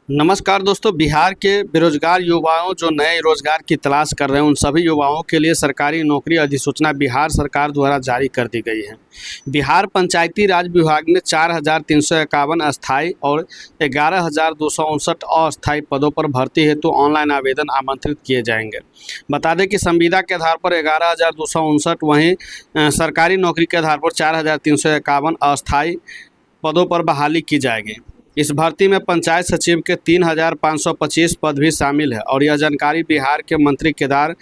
नमस्कार दोस्तों, बिहार के बेरोजगार युवाओं जो नए रोजगार की तलाश कर रहे हैं उन सभी युवाओं के लिए सरकारी नौकरी अधिसूचना बिहार सरकार द्वारा जारी कर दी गई है। बिहार पंचायती राज विभाग में 4,351 अस्थायी और 11,259 अस्थायी पदों पर भर्ती हेतु ऑनलाइन आवेदन आमंत्रित किए जाएंगे। बता दें कि संविदा के आधार पर 11,259, वहीं सरकारी नौकरी के आधार पर 4,351 अस्थायी पदों पर बहाली की जाएगी। इस भर्ती में पंचायत सचिव के 3,525 पद भी शामिल है और यह जानकारी बिहार के मंत्री केदार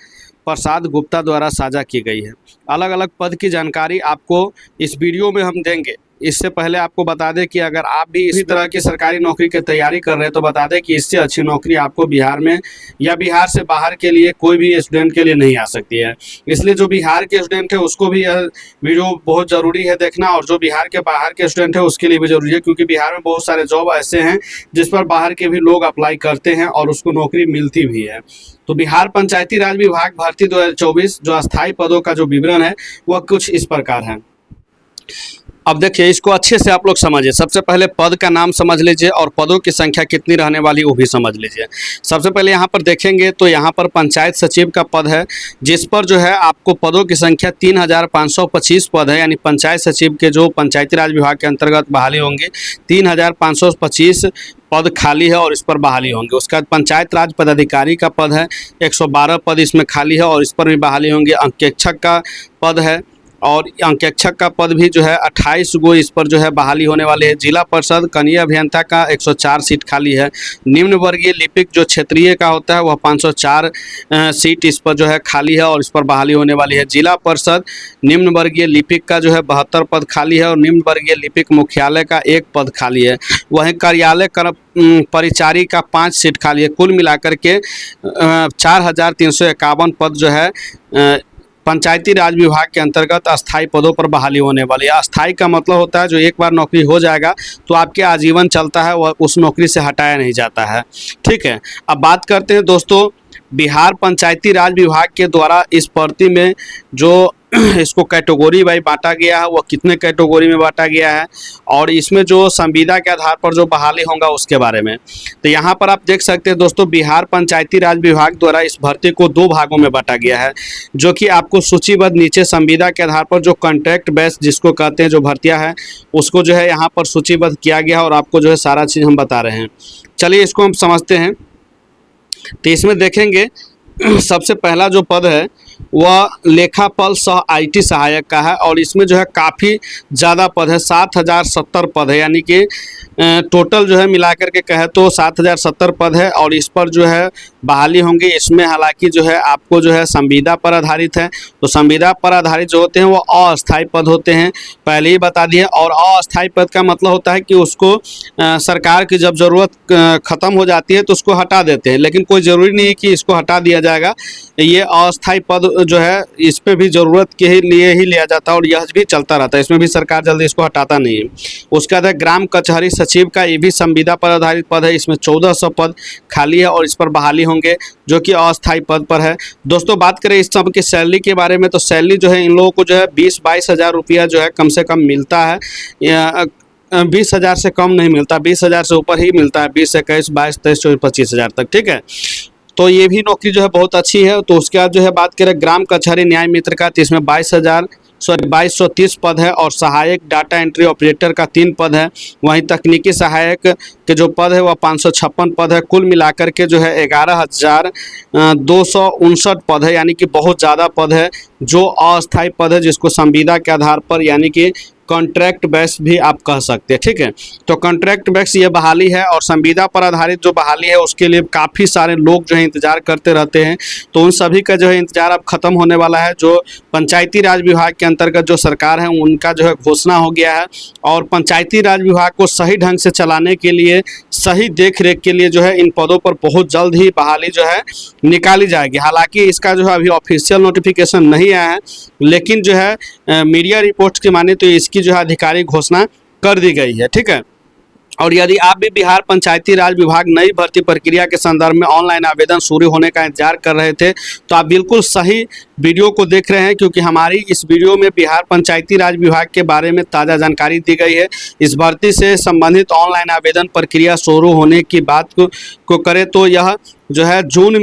प्रसाद गुप्ता द्वारा साझा की गई है। अलग अलग पद की जानकारी आपको इस वीडियो में हम देंगे। इससे पहले आपको बता दें कि अगर आप भी इसी तरह की सरकारी नौकरी की तैयारी कर रहे हैं तो बता दें कि इससे अच्छी नौकरी आपको बिहार में या बिहार से बाहर के लिए कोई भी स्टूडेंट के लिए नहीं आ सकती है। इसलिए जो बिहार के स्टूडेंट है उसको भी यह वीडियो बहुत ज़रूरी है देखना, और जो बिहार के बाहर के स्टूडेंट है उसके लिए भी ज़रूरी है, क्योंकि बिहार में बहुत सारे जॉब ऐसे हैं जिस पर बाहर के भी लोग अप्लाई करते हैं और उसको नौकरी मिलती भी है। तो बिहार पंचायती राज विभाग भर्ती 2024 जो अस्थायी पदों का जो विवरण है वह कुछ इस प्रकार है। अब देखिए, इसको अच्छे से आप लोग समझिए। सबसे पहले पद का नाम समझ लीजिए और पदों की संख्या कितनी रहने वाली वो भी समझ लीजिए। सबसे पहले यहाँ पर देखेंगे तो यहाँ पर पंचायत सचिव का पद है, जिस पर जो है आपको पदों की संख्या 3,525 पद है, यानी पंचायत सचिव के जो पंचायती राज विभाग के अंतर्गत बहाली होंगे 3,525 पद खाली है और इस पर बहाली होंगे। उसके बाद पंचायत राज पदाधिकारी का पद है, 112 पद इसमें खाली है और इस पर भी बहाली होंगे। अंकेक्षक का पद है और अंकेक्षक का पद भी जो है 28 गो इस पर जो है बहाली होने वाले हैं। जिला परिषद कनीय अभियंता का 104 सीट खाली है। निम्न वर्गीय लिपिक जो क्षेत्रीय का होता है वह 504 सीट इस पर जो है खाली है और इस पर बहाली होने वाली है। जिला परिषद निम्न वर्गीय लिपिक का जो है 72 पद खाली है और निम्न वर्गीय लिपिक मुख्यालय का 1 पद खाली है। वहीं कार्यालय परिचारी का 5 सीट खाली है। कुल मिलाकर के 4,351 पद जो है पंचायती राज विभाग के अंतर्गत अस्थायी पदों पर बहाली होने वाली है। अस्थायी का मतलब होता है जो एक बार नौकरी हो जाएगा तो आपके आजीवन चलता है, वह उस नौकरी से हटाया नहीं जाता है। ठीक है, अब बात करते हैं दोस्तों बिहार पंचायती राज विभाग के द्वारा इस भर्ती में जो इसको कैटेगरी वाइज बांटा गया है वह कितने कैटेगरी में बांटा गया है और इसमें जो संविदा के आधार पर जो बहाली होगा उसके बारे में। तो यहाँ पर आप देख सकते हैं दोस्तों, बिहार पंचायती राज विभाग द्वारा इस भर्ती को 2 भागों में बांटा गया है, जो कि आपको सूचीबद्ध नीचे संविदा के आधार पर जो कॉन्ट्रैक्ट बेस जिसको कहते हैं जो भर्तियाँ हैं उसको जो है यहाँ पर सूचीबद्ध किया गया है और आपको जो है सारा चीज़ हम बता रहे हैं। चलिए इसको हम समझते हैं। तो इसमें देखेंगे सबसे पहला जो पद है वह लेखापाल सह IT सहायक का है और इसमें जो है काफ़ी ज़्यादा पद है, 7,070 पद है, यानी कि टोटल जो है मिलाकर के कहे तो 7,070 पद है और इस पर जो है बहाली होंगी। इसमें हालांकि जो है आपको जो है संविदा पर आधारित है, तो संविदा पर आधारित जो होते हैं वो अस्थायी पद होते हैं, पहले ही बता दिए। और अस्थायी पद का मतलब होता है कि उसको सरकार की जब ज़रूरत ख़त्म हो जाती है तो उसको हटा देते हैं, लेकिन कोई ज़रूरी नहीं है कि इसको हटा दिया जाएगा। ये अस्थायी पद जो है इस पे भी ज़रूरत के लिए ही लिया जाता है और यह भी चलता रहता है, इसमें भी सरकार जल्दी इसको हटाता नहीं है। उसके बाद ग्राम कचहरी सचिव का ये भी संविदा पर आधारित पद है, इसमें 1400 पद खाली है और इस पर बहाली होंगे जो कि अस्थायी पद पर है। दोस्तों बात करें इस सब की सैलरी के बारे में, तो सैलरी जो है इन लोगों को जो है 20-22 हज़ार रुपया जो है कम से कम मिलता है। 20,000 से कम नहीं मिलता, 20,000 से ऊपर ही मिलता है, 20, 21, 22, 23, 24, 25,000 तक। ठीक है, तो ये भी नौकरी जो है बहुत अच्छी है। तो उसके बाद जो है बात करें ग्राम कचहरी न्याय मित्र का, तो इसमें 2230 पद है और सहायक डाटा एंट्री ऑपरेटर का 3 पद है। वहीं तकनीकी सहायक के जो पद है वह 556 पद है। कुल मिलाकर के जो है 11,259 पद है, यानी कि बहुत ज़्यादा पद है जो अस्थायी पद है, जिसको संविदा के आधार पर यानी कि कॉन्ट्रैक्ट बेस भी आप कह सकते हैं। ठीक है, तो कॉन्ट्रैक्ट बेस ये बहाली है और संविदा पर आधारित जो बहाली है उसके लिए काफ़ी सारे लोग जो है इंतज़ार करते रहते हैं। तो उन सभी का जो है इंतज़ार अब ख़त्म होने वाला है। जो पंचायती राज विभाग के अंतर्गत जो सरकार है उनका जो है घोषणा हो गया है और पंचायती राज विभाग को सही ढंग से चलाने के लिए, सही देख रेख के लिए जो है इन पदों पर बहुत जल्द ही बहाली जो है निकाली जाएगी। हालांकि इसका जो है अभी ऑफिशियल नोटिफिकेशन नहीं आया है, लेकिन जो है मीडिया रिपोर्ट्स की माने तो इसकी जो है आधिकारिक घोषणा कर दी गई है। ठीक है, और यदि आप भी बिहार पंचायती राज विभाग नई भर्ती प्रक्रिया के संदर्भ में ऑनलाइन आवेदन शुरू होने का इंतजार कर रहे थे तो आप बिल्कुल सही वीडियो को देख रहे हैं, क्योंकि हमारी इस वीडियो में बिहार पंचायती राज विभाग के बारे में ताज़ा जानकारी दी गई है। इस भर्ती से संबंधित ऑनलाइन आवेदन प्रक्रिया शुरू होने की बात को करें तो यह जो है जून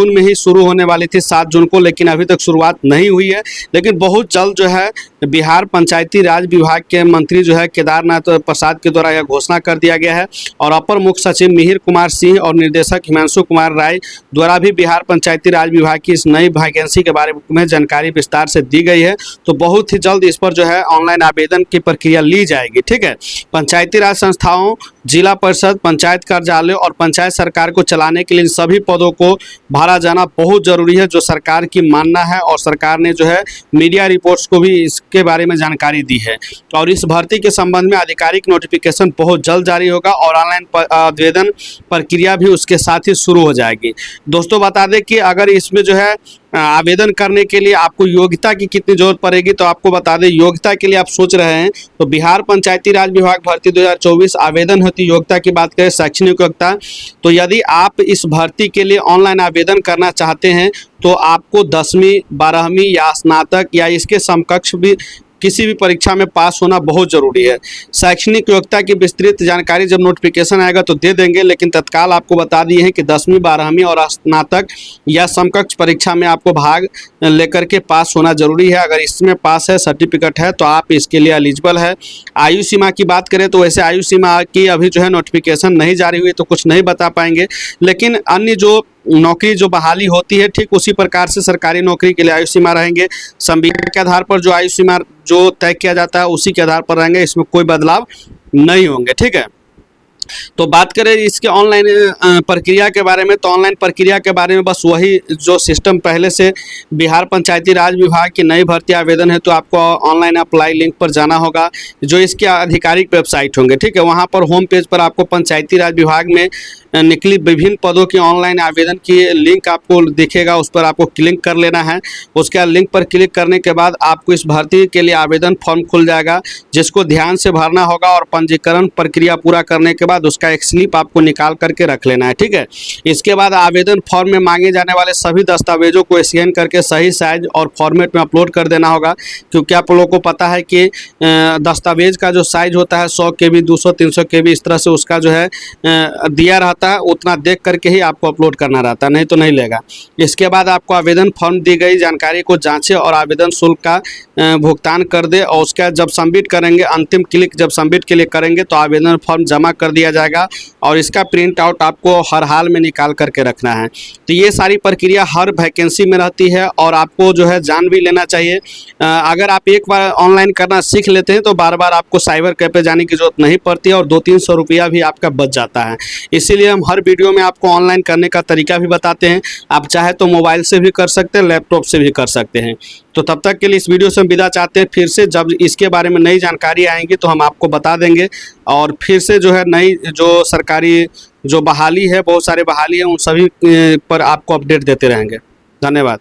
में ही शुरू होने वाली थी 7 जून को, लेकिन अभी तक शुरुआत नहीं हुई है। लेकिन बहुत जल्द जो है बिहार पंचायती राज विभाग के मंत्री जो है केदारनाथ प्रसाद के द्वारा यह घोषणा कर दिया गया है, और अपर मुख्य सचिव मिहिर कुमार सिंह और निर्देशक हिमांशु कुमार राय द्वारा भी बिहार पंचायती राज विभाग की इस नई वैकेंसी के बारे में जानकारी विस्तार से दी गई है। तो बहुत ही जल्द इस पर जो है ऑनलाइन आवेदन की प्रक्रिया ली जाएगी। ठीक है, पंचायती राज संस्थाओं, जिला परिषद, पंचायत कार्यालय और पंचायत सरकार को चलाने के लिए सभी पदों को भरा जाना बहुत जरूरी है, जो सरकार की मानना है, और सरकार ने जो है मीडिया रिपोर्ट्स को भी इसके बारे में जानकारी दी है। और इस भर्ती के संबंध में आधिकारिक नोटिफिकेशन बहुत जल्द जारी होगा और ऑनलाइन आवेदन प्रक्रिया भी उसके साथ ही शुरू हो जाएगी। दोस्तों बता दें कि अगर इसमें जो है आवेदन करने के लिए आपको योग्यता की कितनी जरूरत पड़ेगी, तो आपको बता दें योग्यता के लिए आप सोच रहे हैं तो बिहार पंचायती राज विभाग भर्ती 2024 आवेदन हेतु योग्यता की बात करें, शैक्षणिक योग्यता, तो यदि आप इस भर्ती के लिए ऑनलाइन आवेदन करना चाहते हैं तो आपको 10वीं, 12वीं या स्नातक या इसके समकक्ष भी किसी भी परीक्षा में पास होना बहुत ज़रूरी है। शैक्षणिक योग्यता की विस्तृत जानकारी जब नोटिफिकेशन आएगा तो दे देंगे, लेकिन तत्काल आपको बता दिए हैं कि 10वीं, 12वीं और स्नातक या समकक्ष परीक्षा में आपको भाग लेकर के पास होना जरूरी है। अगर इसमें पास है, सर्टिफिकेट है, तो आप इसके लिए एलिजिबल है। आयु सीमा की बात करें तो वैसे आयु सीमा की अभी जो है नोटिफिकेशन नहीं जारी हुई, तो कुछ नहीं बता पाएंगे, लेकिन अन्य जो नौकरी जो बहाली होती है ठीक उसी प्रकार से सरकारी नौकरी के लिए आयु सीमा रहेंगे। संविधान के आधार पर जो आयु सीमा जो तय किया जाता है उसी के आधार पर रहेंगे, इसमें कोई बदलाव नहीं होंगे। ठीक है, तो बात करें इसके ऑनलाइन प्रक्रिया के बारे में, तो ऑनलाइन प्रक्रिया के बारे में बस वही जो सिस्टम पहले से बिहार पंचायती राज विभाग की नई भर्ती आवेदन है, तो आपको ऑनलाइन अप्लाई लिंक पर जाना होगा, जो इसके आधिकारिक वेबसाइट होंगे। ठीक है, वहाँ पर होम पेज पर आपको पंचायती राज विभाग में निकली विभिन्न पदों की ऑनलाइन आवेदन की लिंक आपको दिखेगा, उस पर आपको क्लिक कर लेना है। उसके बाद लिंक पर क्लिक करने के बाद आपको इस भर्ती के लिए आवेदन फॉर्म खुल जाएगा, जिसको ध्यान से भरना होगा, और पंजीकरण प्रक्रिया पूरा करने के बाद उसका एक स्लिप आपको निकाल करके रख लेना है। ठीक है, इसके बाद आवेदन फॉर्म में मांगे जाने वाले सभी दस्तावेजों को स्कैन करके सही साइज और फॉर्मेट में अपलोड कर देना होगा, क्योंकि आप लोगों को पता है कि दस्तावेज का जो साइज होता है 100 KB, 200, 300 KB इस तरह से उसका जो है दिया रहता है, उतना देख करके ही आपको अपलोड करना रहता है, नहीं तो नहीं लेगा। इसके बाद आपको आवेदन फॉर्म दी गई जानकारी को जांचें और आवेदन शुल्क का भुगतान कर दे, और उसका जब सबमिट करेंगे, अंतिम क्लिक जब सबमिट के लिए करेंगे तो आवेदन फॉर्म जमा कर दिया जाएगा, और इसका प्रिंट आउट आपको हर हाल में निकाल करके रखना है। तो ये सारी प्रक्रिया हर वैकेंसी में रहती है, और आपको जो है जान भी लेना चाहिए। अगर आप एक बार ऑनलाइन करना सीख लेते हैं तो बार बार आपको साइबर कैफे जाने की जरूरत नहीं पड़ती है, और 200-300 रुपया भी आपका बच जाता है। इसीलिए हम हर वीडियो में आपको ऑनलाइन करने का तरीका भी बताते हैं। आप चाहे तो मोबाइल से भी कर सकते हैं, लैपटॉप से भी कर सकते हैं। तो तब तक के लिए इस वीडियो से हम विदा चाहते हैं। फिर से जब इसके बारे में नई जानकारी आएंगी तो हम आपको बता देंगे, और फिर से जो है नई जो सरकारी जो बहाली है, बहुत सारे बहाली है, उन सभी पर आपको अपडेट देते रहेंगे। धन्यवाद।